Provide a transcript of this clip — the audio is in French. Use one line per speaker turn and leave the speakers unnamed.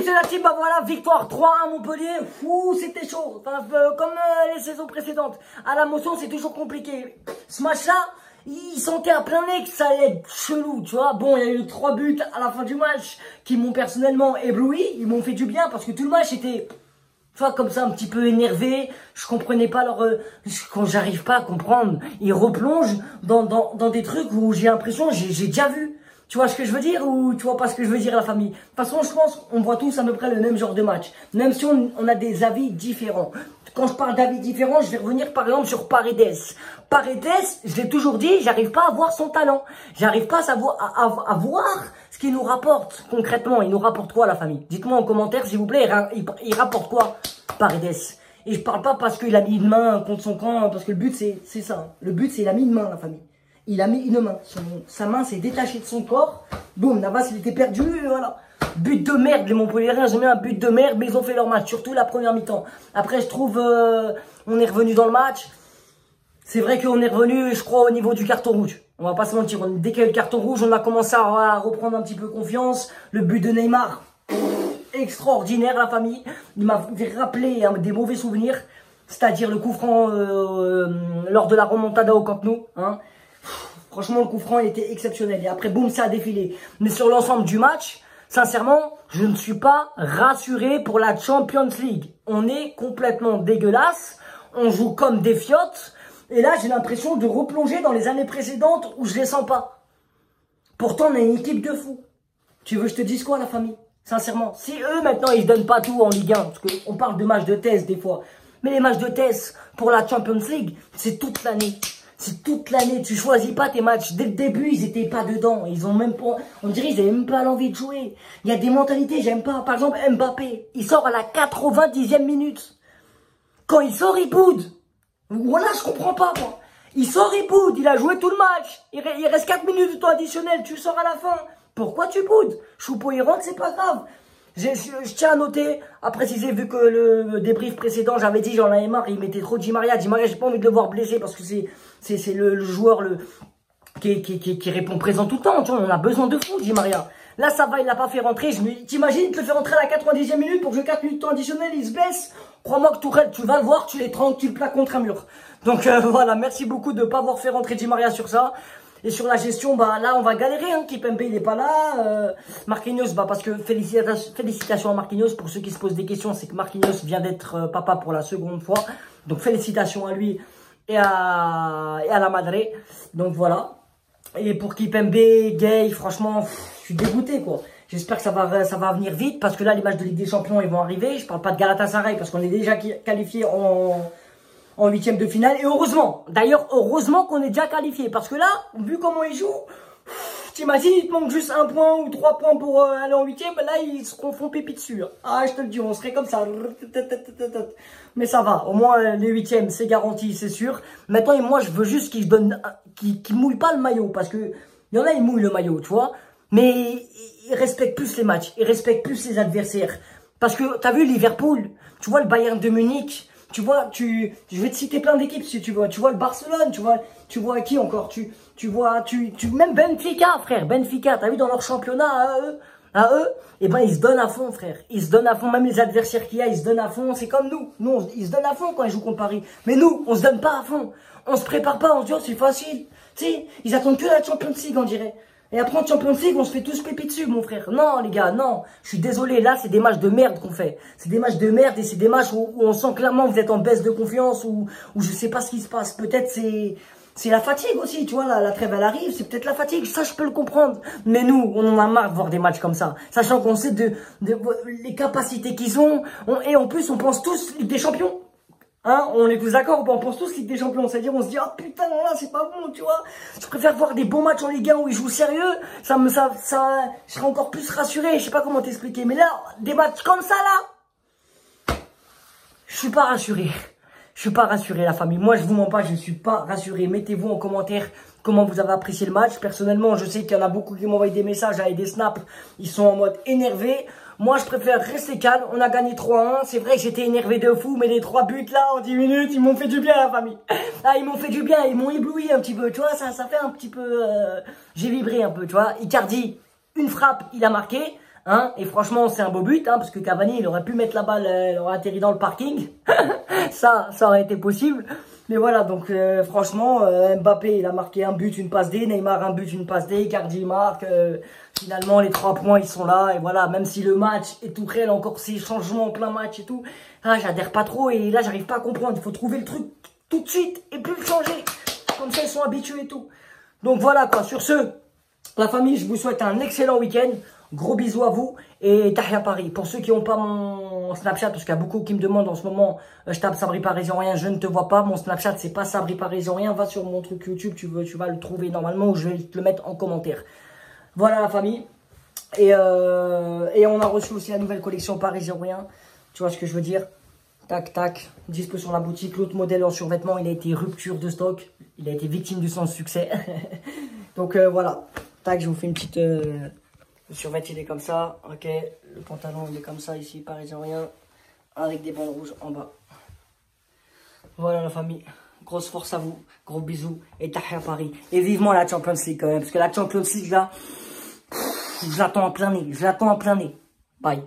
c'est la team, bah voilà, victoire 3-1 Montpellier. Ouh, c'était chaud. Enfin, comme les saisons précédentes. À la motion, c'est toujours compliqué. Ce match-là, il sentait à plein nez que ça allait être chelou, tu vois. Bon, il y a eu 3 buts à la fin du match qui m'ont personnellement ébloui. Ils m'ont fait du bien parce que tout le match était, tu vois, comme ça, un petit peu énervé. Je comprenais pas leur... quand j'arrive pas à comprendre, ils replongent dans des trucs où j'ai l'impression, j'ai déjà vu. Tu vois ce que je veux dire ou tu vois pas ce que je veux dire la famille? De toute façon, je pense qu'on voit tous à peu près le même genre de match. Même si on a des avis différents. Quand je parle d'avis différents, je vais revenir par exemple sur Paredes. Paredes, je l'ai toujours dit, j'arrive pas à voir son talent. J'arrive pas à voir ce qu'il nous rapporte concrètement. Il nous rapporte quoi la famille? Dites-moi en commentaire s'il vous plaît, il rapporte quoi Paredes? Et je parle pas parce qu'il a mis une main contre son camp, parce que le but c'est ça. Le but c'est il a mis une main la famille. Il a mis une main. Sa main s'est détachée de son corps. Boum, Navas, il était perdu. Et voilà. But de merde, les Montpelliérains. J'ai mis un but de merde, mais ils ont fait leur match. Surtout la première mi-temps. Après, je trouve, on est revenu dans le match. C'est vrai qu'on est revenu, je crois, au niveau du carton rouge. On va pas se mentir. Dès qu'il y a eu le carton rouge, on a commencé à reprendre un petit peu confiance. Le but de Neymar, extraordinaire, la famille. Il m'a rappelé des mauvais souvenirs. C'est-à-dire le coup franc lors de la remontada au Camp Nou. Hein. Franchement, le coup franc, il était exceptionnel. Et après, boum, ça a défilé. Mais sur l'ensemble du match, sincèrement, je ne suis pas rassuré pour la Champions League. On est complètement dégueulasse. On joue comme des fiottes. Et là, j'ai l'impression de replonger dans les années précédentes où je les sens pas. Pourtant, on a une équipe de fous. Tu veux que je te dise quoi, la famille? Sincèrement, si eux, maintenant, ils se donnent pas tout en Ligue 1, parce qu'on parle de matchs de test des fois. Mais les matchs de test pour la Champions League, c'est toute l'année. C'est toute l'année, tu choisis pas tes matchs. Dès le début, ils étaient pas dedans. Ils ont même pas, on dirait ils avaient même pas l'envie de jouer. Il y a des mentalités, j'aime pas. Par exemple, Mbappé, il sort à la 90e minute. Quand il sort, il boude. Voilà, je comprends pas, moi. Il sort, il boude. Il a joué tout le match. Il reste 4 minutes de temps additionnel. Tu sors à la fin. Pourquoi tu boudes? Choupo, il rentre, c'est pas grave. Je tiens à noter, à préciser, vu que le débrief précédent, j'avais dit, j'en avais marre, il mettait trop Di Maria. Di Maria, j'ai pas envie de le voir blessé parce que c'est le joueur qui répond présent tout le temps. Tu vois, on a besoin de fou, Di Maria. Là, ça va, il l'a pas fait rentrer. T'imagines, te le fait rentrer à la 90e minute pour jouer 4 minutes de temps additionnel, il se blesse. Crois-moi que Tourelle, tu vas le voir, tu l'étrangles, tu le plaques contre un mur. Donc voilà, merci beaucoup de pas avoir fait rentrer Di Maria sur ça. Et sur la gestion, bah là on va galérer, hein. Kipembe il est pas là, Marquinhos, bah parce que félicitations à Marquinhos. Pour ceux qui se posent des questions, c'est que Marquinhos vient d'être papa pour la seconde fois. Donc félicitations à lui et à la Madre. Donc voilà. Et pour Kipembe, Gay, franchement, je suis dégoûté quoi. J'espère que ça va venir vite parce que là les matchs de Ligue des Champions ils vont arriver. Je parle pas de Galatasaray parce qu'on est déjà qualifié en huitième de finale. Et heureusement, d'ailleurs, heureusement qu'on est déjà qualifié. Parce que là, vu comment ils jouent, t'imagines, il te manque juste 1 point ou 3 points pour aller en huitième. Là, ils se font pipi dessus. Ah, je te le dis, on serait comme ça. Mais ça va. Au moins, les huitièmes, c'est garanti, c'est sûr. Maintenant, moi, je veux juste qu'ils mouillent pas le maillot. Parce que, il y en a, ils mouillent le maillot, tu vois. Mais ils respectent plus les matchs. Ils respectent plus les adversaires. Parce que, t'as vu, Liverpool, tu vois, le Bayern de Munich, tu vois, je vais te citer plein d'équipes si tu vois. Tu vois le Barcelone, tu vois qui encore? Même Benfica, frère, Benfica, t'as vu dans leur championnat à eux, et ben ils se donnent à fond, frère. Ils se donnent à fond, même les adversaires qu'il y a, ils se donnent à fond. C'est comme nous. Nous, ils se donnent à fond quand ils jouent contre Paris. Mais nous, on se donne pas à fond. On se prépare pas, on se dit, oh, c'est facile. Tu sais, ils attendent que la Champions League, on dirait. Et après en Champions League, on se fait tous péper dessus, mon frère. Non, les gars, non. Je suis désolé, là, c'est des matchs de merde qu'on fait. C'est des matchs de merde et c'est des matchs où on sent clairement que vous êtes en baisse de confiance ou je sais pas ce qui se passe. Peut-être c'est la fatigue aussi, tu vois, la trêve, elle arrive, c'est peut-être la fatigue. Ça, je peux le comprendre. Mais nous, on en a marre de voir des matchs comme ça. Sachant qu'on sait les capacités qu'ils ont. Et en plus, on pense tous Ligue des Champions. Hein, on est tous d'accord, on pense tous Ligue des Champions, c'est-à-dire on se dit, oh putain, là, c'est pas bon, tu vois. Je préfère voir des bons matchs en Ligue 1 où ils jouent sérieux, je serais encore plus rassuré, je sais pas comment t'expliquer. Mais là, des matchs comme ça, là, je suis pas rassuré. Je suis pas rassuré, la famille. Moi, je vous mens pas, je suis pas rassuré. Mettez-vous en commentaire comment vous avez apprécié le match. Personnellement, je sais qu'il y en a beaucoup qui m'envoient des messages avec des snaps. Ils sont en mode énervé. Moi, je préfère rester calme. On a gagné 3-1. C'est vrai que j'étais énervé de fou, mais les 3 buts là, en 10 minutes, ils m'ont fait du bien, la famille. Ah, ils m'ont fait du bien. Ils m'ont ébloui un petit peu. Tu vois, ça fait un petit peu... J'ai vibré un peu, tu vois. Icardi, une frappe, il a marqué. Hein, et franchement, c'est un beau but, hein, parce que Cavani, il aurait pu mettre la balle, il aurait atterri dans le parking. Ça aurait été possible. Mais voilà, donc franchement, Mbappé, il a marqué un but, une passe D. Neymar, un but, une passe D. Icardi marque. Finalement, les 3 points, ils sont là. Et voilà, même si le match est tout réel, encore ces changements en plein match et tout. Ah, j'adhère pas trop et là, j'arrive pas à comprendre. Il faut trouver le truc tout de suite et plus le changer. Comme ça, ils sont habitués et tout. Donc voilà, quoi. Sur ce, la famille, je vous souhaite un excellent week-end. Gros bisous à vous et Tahia Paris. Pour ceux qui n'ont pas mon Snapchat, parce qu'il y a beaucoup qui me demandent en ce moment, je tape Sabri Parisien, je ne te vois pas. Mon Snapchat, c'est pas Sabri Parisien. Va sur mon truc YouTube, tu vas le trouver normalement ou je vais te le mettre en commentaire. Voilà la famille. Et on a reçu aussi la nouvelle collection Parisien. Tu vois ce que je veux dire? Tac, tac. Dispo sur la boutique. L'autre modèle en survêtement, il a été rupture de stock. Il a été victime du sans-succès. Donc voilà. Tac, je vous fais une petite... Le survêt, il est comme ça. Ok. Le pantalon, il est comme ça ici, Parisien. Avec des bandes rouges en bas. Voilà la famille. Grosse force à vous. Gros bisous. Et Tahia Paris. Et vivement la Champions League quand même. Parce que la Champions League là, je l'attends en plein nez. Bye.